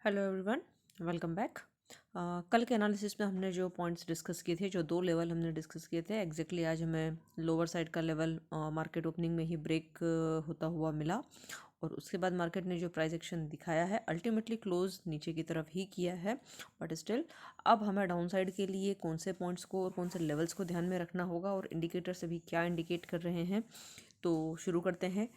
Hello everyone, welcome back. कल के analysis में हमने जो पॉइंट्स डिस्कस किए थे, जो दो लेवल हमने डिस्कस किए थे, एग्जैक्टली आज हमें लोअर साइड का लेवल मार्केट ओपनिंग में ही ब्रेक होता हुआ मिला। और उसके बाद मार्केट ने जो प्राइस एक्शन दिखाया है, अल्टीमेटली क्लोज नीचे की तरफ ही किया है। बट स्टिल अब हमें डाउन साइड के लिए कौन से पॉइंट्स को और कौन से लेवल्स को ध्यान में रखना होगा और इंडिकेटर्स अभी क्या इंडिकेट कर रहे हैं, तो शुरू करते हैं।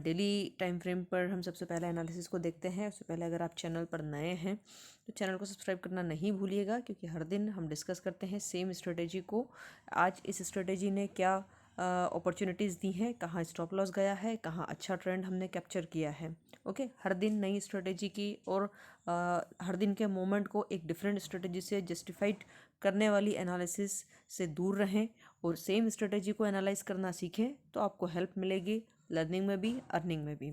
डेली टाइम फ्रेम पर हम सबसे पहले एनालिसिस को देखते हैं। उससे पहले अगर आप चैनल पर नए हैं तो चैनल को सब्सक्राइब करना नहीं भूलिएगा, क्योंकि हर दिन हम डिस्कस करते हैं सेम स्ट्रेटेजी को। आज इस स्ट्रेटेजी ने क्या अपॉर्चुनिटीज़ दी हैं, कहाँ स्टॉप लॉस गया है, कहाँ अच्छा ट्रेंड हमने कैप्चर किया है। ओके, हर दिन नई स्ट्रेटेजी की और हर दिन के मोमेंट को एक डिफरेंट स्ट्रेटेजी से जस्टिफाइड करने वाली एनालिसिस से दूर रहें और सेम स्ट्रेटेजी को एनालाइज करना सीखें, तो आपको हेल्प मिलेगी लर्निंग में भी, अर्निंग में भी।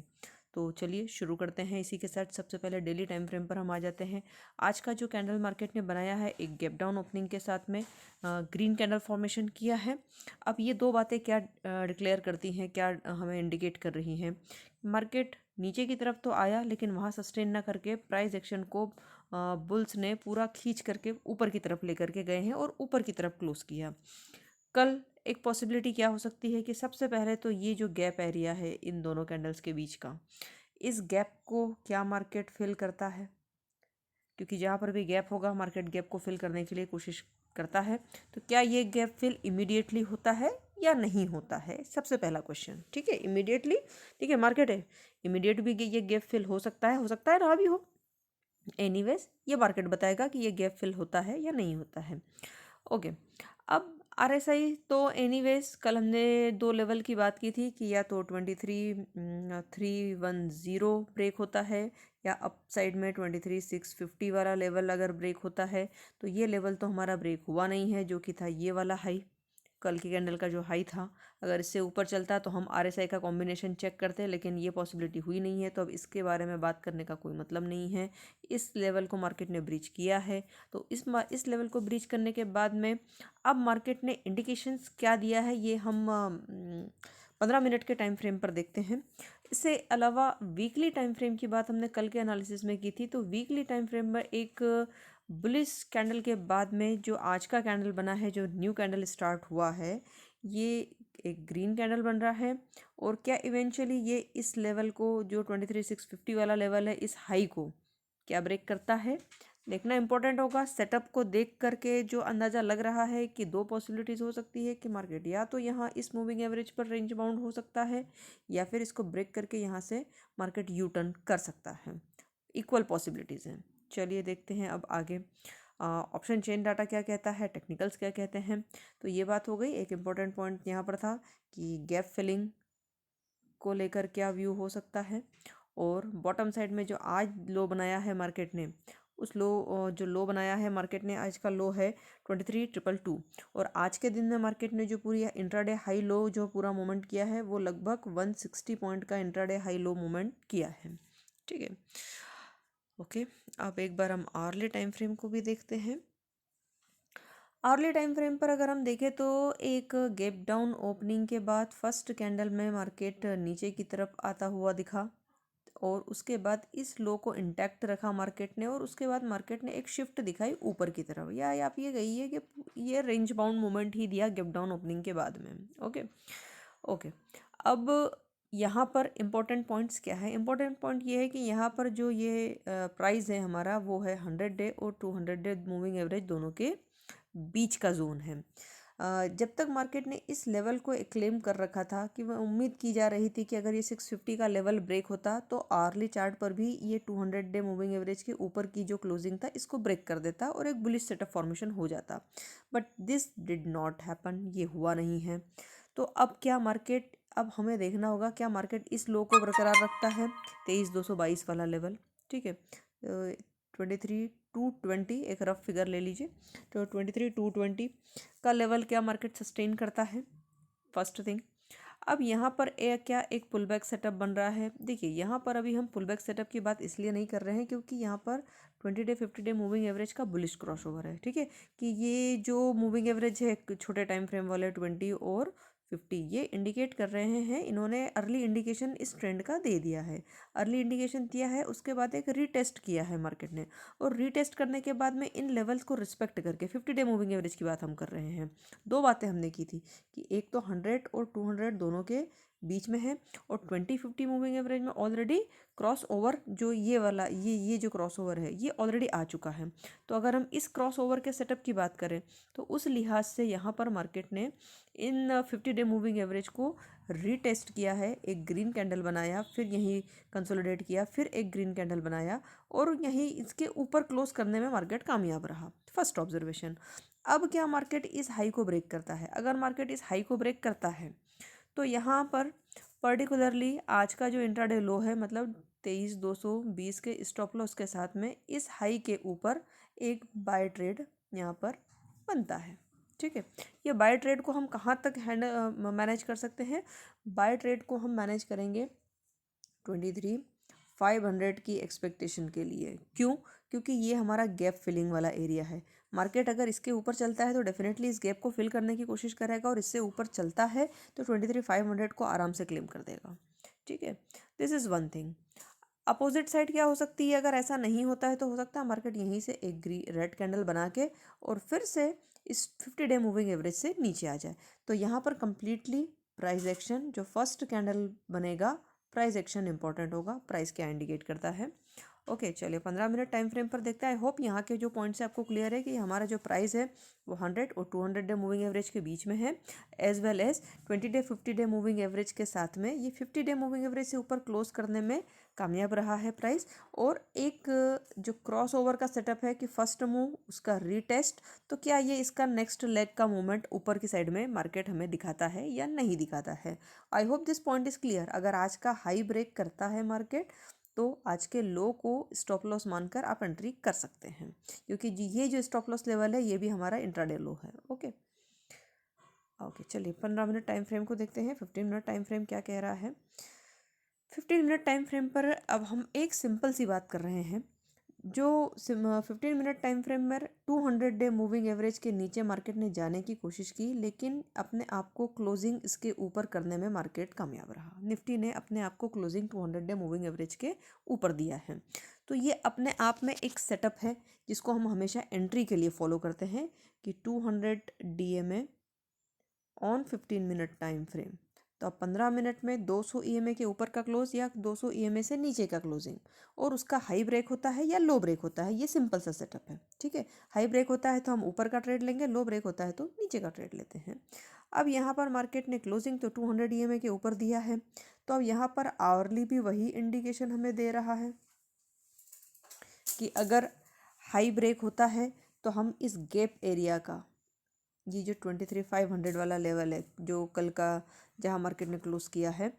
तो चलिए शुरू करते हैं इसी के साथ। सबसे पहले डेली टाइम फ्रेम पर हम आ जाते हैं। आज का जो कैंडल मार्केट ने बनाया है, एक गैप डाउन ओपनिंग के साथ में ग्रीन कैंडल फॉर्मेशन किया है। अब ये दो बातें क्या डिक्लेयर करती हैं, क्या हमें इंडिकेट कर रही हैं? मार्केट नीचे की तरफ तो आया, लेकिन वहाँ सस्टेन ना करके प्राइस एक्शन को बुल्स ने पूरा खींच करके ऊपर की तरफ लेकर के गए हैं और ऊपर की तरफ क्लोज किया। कल एक पॉसिबिलिटी क्या हो सकती है कि सबसे पहले तो ये जो गैप एरिया है इन दोनों कैंडल्स के बीच का, इस गैप को क्या मार्केट फिल करता है? क्योंकि जहाँ पर भी गैप होगा, मार्केट गैप को फिल करने के लिए कोशिश करता है। तो क्या ये गैप फिल इमीडिएटली होता है या नहीं होता है? सबसे पहला क्वेश्चन। ठीक है, इमीडिएटली, ठीक है, मार्केट है, इमीडिएट भी ये गैप फिल हो सकता है ना भी हो। एनीवेज ये मार्केट बताएगा कि ये गैप फिल होता है या नहीं होता है। ओके, अब आरएसआई तो एनीवेज कल हमने दो लेवल की बात की थी कि या तो 23,310 ब्रेक होता है, या अप साइड में 23,650 वाला लेवल अगर ब्रेक होता है। तो ये लेवल तो हमारा ब्रेक हुआ नहीं है, जो कि था ये वाला हाई, कल की कैंडल का जो हाई था। अगर इससे ऊपर चलता तो हम आरएसआई का कॉम्बिनेशन चेक करते, लेकिन ये पॉसिबिलिटी हुई नहीं है, तो अब इसके बारे में बात करने का कोई मतलब नहीं है। इस लेवल को मार्केट ने ब्रीच किया है, तो इस लेवल को ब्रीच करने के बाद में अब मार्केट ने इंडिकेशंस क्या दिया है, ये हम 15 मिनट के टाइम फ्रेम पर देखते हैं। इससे अलावा वीकली टाइम फ्रेम की बात हमने कल के एनालिसिस में की थी। तो वीकली टाइम फ्रेम में एक बुलिश कैंडल के बाद में जो आज का कैंडल बना है, जो न्यू कैंडल स्टार्ट हुआ है, ये एक ग्रीन कैंडल बन रहा है। और क्या इवेंचुअली ये इस लेवल को, जो 23,650 वाला लेवल है, इस हाई को क्या ब्रेक करता है? देखना इंपॉर्टेंट होगा। सेटअप को देख करके जो अंदाज़ा लग रहा है कि दो पॉसिबिलिटीज़ हो सकती है कि मार्केट या तो यहाँ इस मूविंग एवरेज पर रेंज बाउंड हो सकता है, या फिर इसको ब्रेक करके यहाँ से मार्केट यू टर्न कर सकता है। इक्वल पॉसिबिलिटीज़ हैं। चलिए देखते हैं अब आगे ऑप्शन चेन डाटा क्या कहता है, टेक्निकल्स क्या कहते हैं। तो ये बात हो गई। एक इम्पॉर्टेंट पॉइंट यहाँ पर था कि गैप फिलिंग को लेकर क्या व्यू हो सकता है। और बॉटम साइड में जो आज लो बनाया है मार्केट ने, उस जो लो बनाया है मार्केट ने, आज का लो है 23,222। और आज के दिन में मार्केट ने जो पूरी इंट्राडे हाई लो जो पूरा मूवमेंट किया है, वो लगभग 160 पॉइंट का इंट्राडे हाई लो मूवमेंट किया है। ठीक है, ओके। अब एक बार हम आवर्ली टाइम फ्रेम को भी देखते हैं। आवर्ली टाइम फ्रेम पर अगर हम देखें तो एक गैप डाउन ओपनिंग के बाद फर्स्ट कैंडल में मार्केट नीचे की तरफ आता हुआ दिखा, और उसके बाद इस लो को इंटैक्ट रखा मार्केट ने, और उसके बाद मार्केट ने एक शिफ्ट दिखाई ऊपर की तरफ, या आप ये कहिए कि ये रेंज बाउंड मूवमेंट ही दिया गैप डाउन ओपनिंग के बाद में। ओके ओके, अब यहाँ पर इम्पोर्टेंट पॉइंट्स क्या है? इम्पोर्टेंट पॉइंट ये है कि यहाँ पर जो ये प्राइस है हमारा, वो है 100 डे और 200 डे मूविंग एवरेज दोनों के बीच का जोन है। जब तक मार्केट ने इस लेवल को क्लेम कर रखा था, कि वह उम्मीद की जा रही थी कि अगर ये 650 का लेवल ब्रेक होता तो आर्ली चार्ट पर भी ये 200 डे मूविंग एवरेज के ऊपर की जो क्लोजिंग था, इसको ब्रेक कर देता और एक बुलिश सेटअप फॉर्मेशन हो जाता। But this did not happen, ये हुआ नहीं है। तो अब क्या मार्केट, अब हमें देखना होगा क्या मार्केट इस लो को बरकरार रखता है, 23,222 वाला लेवल। ठीक है, 23,220 एक रफ फिगर ले लीजिए। तो 23,220 का लेवल क्या मार्केट सस्टेन करता है? First thing. अब यहाँ पर क्या एक पुल बैक सेटअप बन रहा है? देखिए, यहाँ पर अभी हम पुल बैक सेटअप की बात इसलिए नहीं कर रहे हैं क्योंकि यहाँ पर 20 डे 50 डे मूविंग एवरेज का बुलिश क्रॉस ओवर है। ठीक है, कि ये जो मूविंग एवरेज है छोटे टाइम फ्रेम वाले 20 और 50 ये इंडिकेट कर रहे हैं, इन्होंने अर्ली इंडिकेशन इस ट्रेंड का दे दिया है, अर्ली इंडिकेशन दिया है, उसके बाद एक रीटेस्ट किया है मार्केट ने, और रीटेस्ट करने के बाद में इन लेवल्स को रिस्पेक्ट करके 50 डे मूविंग एवरेज की बात हम कर रहे हैं। दो बातें हमने की थी कि एक तो 100 और 200 दोनों के बीच में है, और 20-50 मूविंग एवरेज में ऑलरेडी क्रॉस ओवर जो ये वाला ये जो क्रॉस ओवर है ये ऑलरेडी आ चुका है। तो अगर हम इस क्रॉस ओवर के सेटअप की बात करें तो उस लिहाज से यहाँ पर मार्केट ने इन 50 डे मूविंग एवरेज को रीटेस्ट किया है, एक ग्रीन कैंडल बनाया, फिर यहीं कंसोलिडेट किया, फिर एक ग्रीन कैंडल बनाया, और यहीं इसके ऊपर क्लोज करने में मार्केट कामयाब रहा। First observation. अब क्या मार्केट इस हाई को ब्रेक करता है? अगर मार्केट इस हाई को ब्रेक करता है तो यहाँ पर पर्टिकुलरली आज का जो इंट्राडे लो है, मतलब 23,220 के स्टॉप लॉस के साथ में इस हाई के ऊपर एक बाय ट्रेड यहाँ पर बनता है। ठीक है, ये बाय ट्रेड को हम कहाँ तक मैनेज कर सकते हैं? बाय ट्रेड को हम मैनेज करेंगे 23,500 की एक्सपेक्टेशन के लिए। क्यों? क्योंकि ये हमारा गैप फिलिंग वाला एरिया है। मार्केट अगर इसके ऊपर चलता है तो डेफिनेटली इस गैप को फिल करने की कोशिश करेगा, और इससे ऊपर चलता है तो 23,500 को आराम से क्लेम कर देगा। ठीक है, this is one thing. Opposite side क्या हो सकती है? अगर ऐसा नहीं होता है तो हो सकता है मार्केट यहीं से एक रेड कैंडल बना के और फिर से इस 50 डे मूविंग एवरेज से नीचे आ जाए। तो यहाँ पर कंप्लीटली प्राइस एक्शन, जो फर्स्ट कैंडल बनेगा प्राइस एक्शन इंपॉर्टेंट होगा। प्राइस क्या इंडिकेट करता है? ओके, चलिए 15 मिनट टाइम फ्रेम पर देखते हैं। आई होप यहाँ के जो पॉइंट्स है आपको क्लियर है कि हमारा जो प्राइस है वो 100 और 200 डे मूविंग एवरेज के बीच में है, as well as 20 day 50 day moving average के साथ में ये 50 डे मूविंग एवरेज से ऊपर क्लोज करने में कामयाब रहा है प्राइस। और एक जो क्रॉस ओवर का सेटअप है कि फर्स्ट मूव उसका रीटेस्ट, तो क्या ये इसका नेक्स्ट लेग का मूवमेंट ऊपर की साइड में मार्केट हमें दिखाता है या नहीं दिखाता है? I hope this point is clear. अगर आज का हाई ब्रेक करता है मार्केट तो आज के लो को स्टॉप लॉस मानकर आप एंट्री कर सकते हैं, क्योंकि ये जो स्टॉप लॉस लेवल है ये भी हमारा इंट्राडे लो है। ओके ओके, चलिए 15 मिनट टाइम फ्रेम को देखते हैं। 15 मिनट टाइम फ्रेम क्या कह रहा है? 15 मिनट टाइम फ्रेम पर अब हम एक सिंपल सी बात कर रहे हैं। जो 15 मिनट टाइम फ्रेम में 200 डे मूविंग एवरेज के नीचे मार्केट ने जाने की कोशिश की, लेकिन अपने आप को क्लोजिंग इसके ऊपर करने में मार्केट कामयाब रहा। निफ्टी ने अपने आप को क्लोजिंग 200 डे मूविंग एवरेज के ऊपर दिया है। तो ये अपने आप में एक सेटअप है जिसको हम हमेशा एंट्री के लिए फॉलो करते हैं कि 200 DMA on 15 minute time frame. तो अब 15 मिनट में 200 EMA के ऊपर का क्लोज या 200 EMA से नीचे का क्लोजिंग, और उसका हाई ब्रेक होता है या लो ब्रेक होता है। ये सिंपल सा सेटअप है। ठीक है, हाई ब्रेक होता है तो हम ऊपर का ट्रेड लेंगे, लो ब्रेक होता है तो नीचे का ट्रेड लेते हैं। अब यहाँ पर मार्केट ने क्लोजिंग तो 200 EMA के ऊपर दिया है, तो अब यहाँ पर आवरली भी वही इंडिकेशन हमें दे रहा है कि अगर हाई ब्रेक होता है तो हम इस गैप एरिया का, ये जो 23,500 वाला लेवल है जो कल का जहाँ मार्केट ने क्लोज किया है,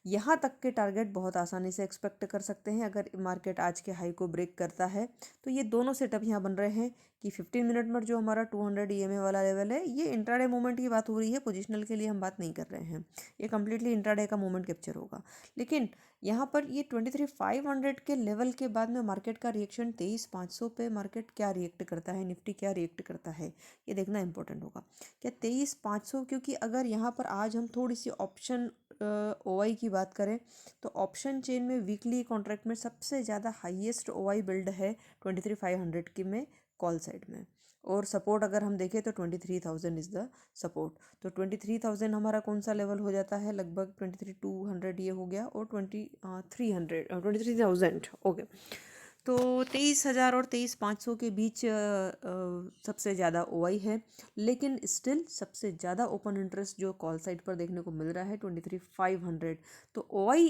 यहाँ तक के टारगेट बहुत आसानी से एक्सपेक्ट कर सकते हैं। अगर मार्केट आज के हाई को ब्रेक करता है तो ये दोनों सेटअप यहाँ बन रहे हैं कि 15 मिनट में जो हमारा 200 EMA वाला लेवल है, ये इंट्राडे मूवमेंट की बात हो रही है, पोजिशनल के लिए हम बात नहीं कर रहे हैं। ये कम्प्लीटली इंट्राडे का मूवमेंट कैप्चर होगा। लेकिन यहाँ पर ये 23,500 के लेवल के बाद में मार्केट का रिएक्शन 23,500 पे मार्केट क्या रिएक्ट करता है, निफ्टी क्या रिएक्ट करता है, ये देखना इंपॉर्टेंट होगा। क्या 23,500, क्योंकि अगर यहाँ पर आज हम थोड़ी सी ऑप्शन OI की बात करें तो ऑप्शन चेन में वीकली कॉन्ट्रैक्ट में सबसे ज़्यादा हाईएस्ट OI बिल्ड है 23,500 की में कॉल साइड में, और सपोर्ट अगर हम देखें तो 23,000 इज़ द सपोर्ट। तो 23,000 हमारा कौन सा लेवल हो जाता है? लगभग 23,200 ये हो गया, और 23,000 ओके। तो 23,000 और 23,500 के बीच सबसे ज़्यादा OI है, लेकिन स्टिल सबसे ज़्यादा ओपन इंटरेस्ट जो कॉल साइड पर देखने को मिल रहा है 23,500। तो OI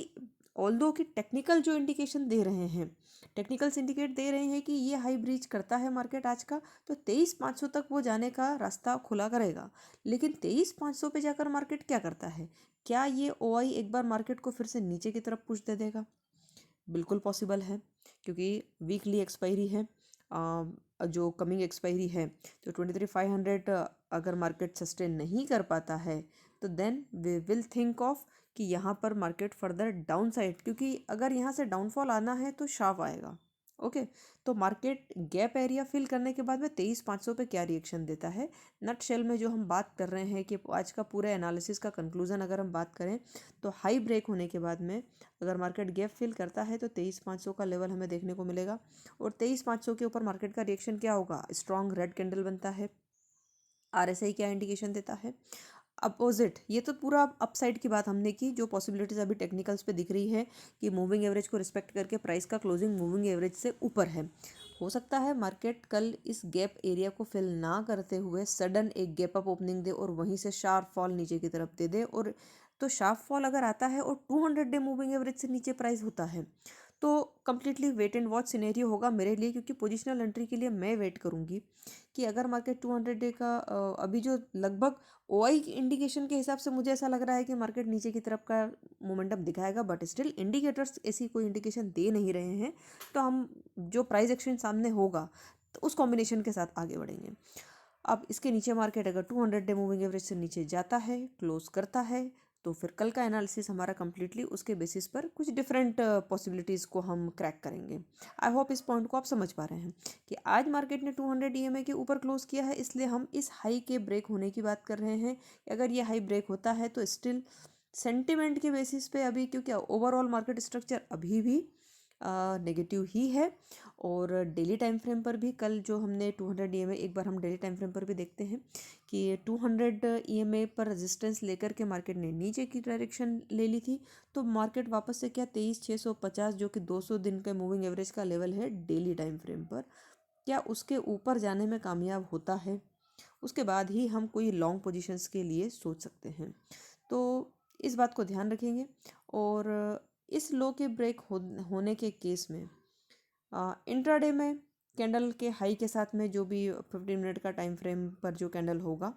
ऑल्दो कि टेक्निकल जो इंडिकेशन दे रहे हैं, टेक्निकल्स इंडिकेट दे रहे हैं कि ये हाई ब्रीच करता है मार्केट आज का तो 23,500 तक वो जाने का रास्ता खुला करेगा। लेकिन 23,500 पे जाकर मार्केट क्या करता है? क्या ये OI एक बार मार्केट को फिर से नीचे की तरफ पुश दे देगा? बिल्कुल पॉसिबल है, क्योंकि वीकली एक्सपायरी है, जो कमिंग एक्सपायरी है। तो 23,500 अगर मार्केट सस्टेन नहीं कर पाता है तो then we will think of कि यहाँ पर मार्केट फर्दर डाउन साइड, क्योंकि अगर यहाँ से डाउनफॉल आना है तो शार्प आएगा, ओके। तो मार्केट गैप एरिया फिल करने के बाद में 23,500 पे क्या रिएक्शन देता है, नट शेल में जो हम बात कर रहे हैं कि आज का पूरा एनालिसिस का कंक्लूजन अगर हम बात करें तो हाई ब्रेक होने के बाद में अगर मार्केट गैप फिल करता है तो 23,500 का लेवल हमें देखने को मिलेगा। और 23,500 के ऊपर मार्केट का रिएक्शन क्या होगा, स्ट्रॉन्ग रेड कैंडल बनता है। आरएसआई क्या इंडिकेशन देता है, अपोजिट। ये तो पूरा अपसाइड की बात हमने की, जो पॉसिबिलिटीज अभी टेक्निकल्स पे दिख रही है कि मूविंग एवरेज को रिस्पेक्ट करके प्राइस का क्लोजिंग मूविंग एवरेज से ऊपर है। हो सकता है मार्केट कल इस गैप एरिया को फिल ना करते हुए सडन एक गैप अप ओपनिंग दे और वहीं से शार्प फॉल नीचे की तरफ दे दे। और तो शार्प फॉल अगर आता है और 200 डे मूविंग एवरेज से नीचे प्राइस होता है तो completely wait and watch scenario होगा मेरे लिए, क्योंकि पोजिशनल एंट्री के लिए मैं वेट करूंगी कि अगर मार्केट 200 डे का अभी जो लगभग ओआई इंडिकेशन के हिसाब से मुझे ऐसा लग रहा है कि मार्केट नीचे की तरफ का मोमेंटम दिखाएगा, बट स्टिल इंडिकेटर्स ऐसी कोई इंडिकेशन दे नहीं रहे हैं। तो हम जो प्राइस एक्शन सामने होगा तो उस कॉम्बिनेशन के साथ आगे बढ़ेंगे। अब इसके नीचे मार्केट अगर 200 डे मूविंग एवरेज से नीचे जाता है, क्लोज करता है, तो फिर कल का एनालिसिस हमारा कम्प्लीटली उसके बेसिस पर कुछ डिफरेंट पॉसिबिलिटीज़ को हम क्रैक करेंगे। आई होप इस पॉइंट को आप समझ पा रहे हैं कि आज मार्केट ने 200 ईएमए के ऊपर क्लोज किया है, इसलिए हम इस हाई के ब्रेक होने की बात कर रहे हैं कि अगर ये हाई ब्रेक होता है तो स्टिल सेंटिमेंट के बेसिस पे अभी, क्योंकि ओवरऑल मार्केट स्ट्रक्चर अभी भी नेगेटिव ही है। और डेली टाइम फ्रेम पर भी कल जो हमने 200 ईएमए, एक बार हम डेली टाइम फ्रेम पर भी देखते हैं कि 200 ईएमए पर रेजिस्टेंस लेकर के मार्केट ने नीचे की डायरेक्शन ले ली थी। तो मार्केट वापस से क्या 23,650 जो कि 200 दिन के मूविंग एवरेज का लेवल है डेली टाइम फ्रेम पर, क्या उसके ऊपर जाने में कामयाब होता है, उसके बाद ही हम कोई लॉन्ग पोजीशंस के लिए सोच सकते हैं। तो इस बात को ध्यान रखेंगे। और इस लो के ब्रेक होने के केस में इंट्राडे में कैंडल के हाई के साथ में जो भी 15 मिनट का टाइम फ्रेम पर जो कैंडल होगा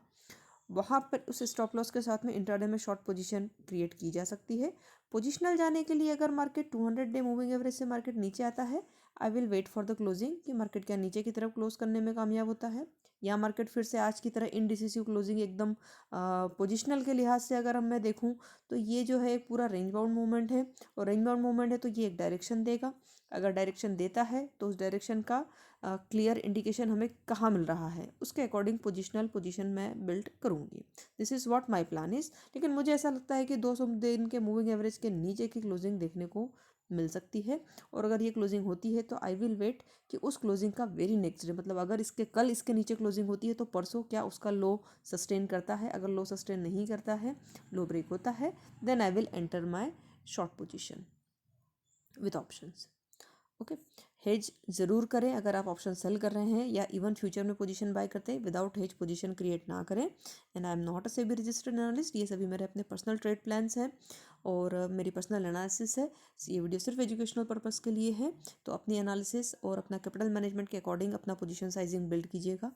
वहाँ पर उस स्टॉप लॉस के साथ में इंट्राडे में शॉर्ट पोजीशन क्रिएट की जा सकती है। पोजिशनल जाने के लिए अगर मार्केट 200 डे मूविंग एवरेज से मार्केट नीचे आता है, I will wait for the closing कि मार्केट क्या नीचे की तरफ क्लोज करने में कामयाब होता है, या मार्केट फिर से आज की तरह इनडिसिसिव क्लोजिंग एकदम पोजिशनल के लिहाज से अगर मैं देखूँ तो ये जो है एक पूरा रेंज बाउंड मूवमेंट है। और रेंज बाउंड मूवमेंट है तो ये एक डायरेक्शन देगा, अगर डायरेक्शन देता है तो उस डायरेक्शन का क्लियर इंडिकेशन हमें कहाँ मिल रहा है, उसके अकॉर्डिंग पोजिशनल पोजीशन मैं बिल्ड करूँगी। This is what my plan is. लेकिन मुझे ऐसा लगता है कि 200 दिन के मूविंग एवरेज के नीचे की क्लोजिंग देखने को मिल सकती है। और अगर ये क्लोजिंग होती है तो आई विल वेट कि उस क्लोजिंग का वेरी नेक्स्ट डे, मतलब अगर इसके कल इसके नीचे क्लोजिंग होती है तो परसों क्या उसका लो सस्टेन करता है। अगर लो सस्टेन नहीं करता है, लो ब्रेक होता है, then I will enter my short position with options. Okay. Hedge ज़रूर करें अगर आप ऑप्शन सेल कर रहे हैं या इवन फ्यूचर में पोजीशन बाय करते हैं, विदाउट हेज पोजीशन क्रिएट ना करें। And I am not a SEBI registered analyst, ये सभी मेरे अपने पर्सनल ट्रेड प्लान्स हैं और मेरी पर्सनल एनालिसिस है। ये वीडियो सिर्फ एजुकेशनल पर्पस के लिए है। तो अपनी एनालिसिस और अपना कैपिटल मैनेजमेंट के अकॉर्डिंग अपना पोजीशन साइजिंग बिल्ड कीजिएगा।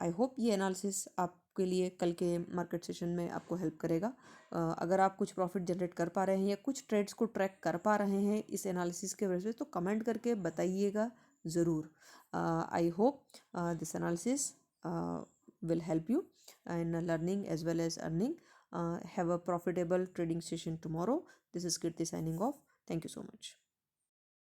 आई होप ये एनालिसिस आपके लिए कल के मार्केट सेशन में आपको हेल्प करेगा। अगर आप कुछ प्रॉफिट जनरेट कर पा रहे हैं या कुछ ट्रेड्स को ट्रैक कर पा रहे हैं इस एनालिसिस के वजह से, तो कमेंट करके बताइएगा ज़रूर। I hope this analysis will help you in learning as well as earning. Have a profitable trading session tomorrow. This is Kirti signing off. Thank you so much.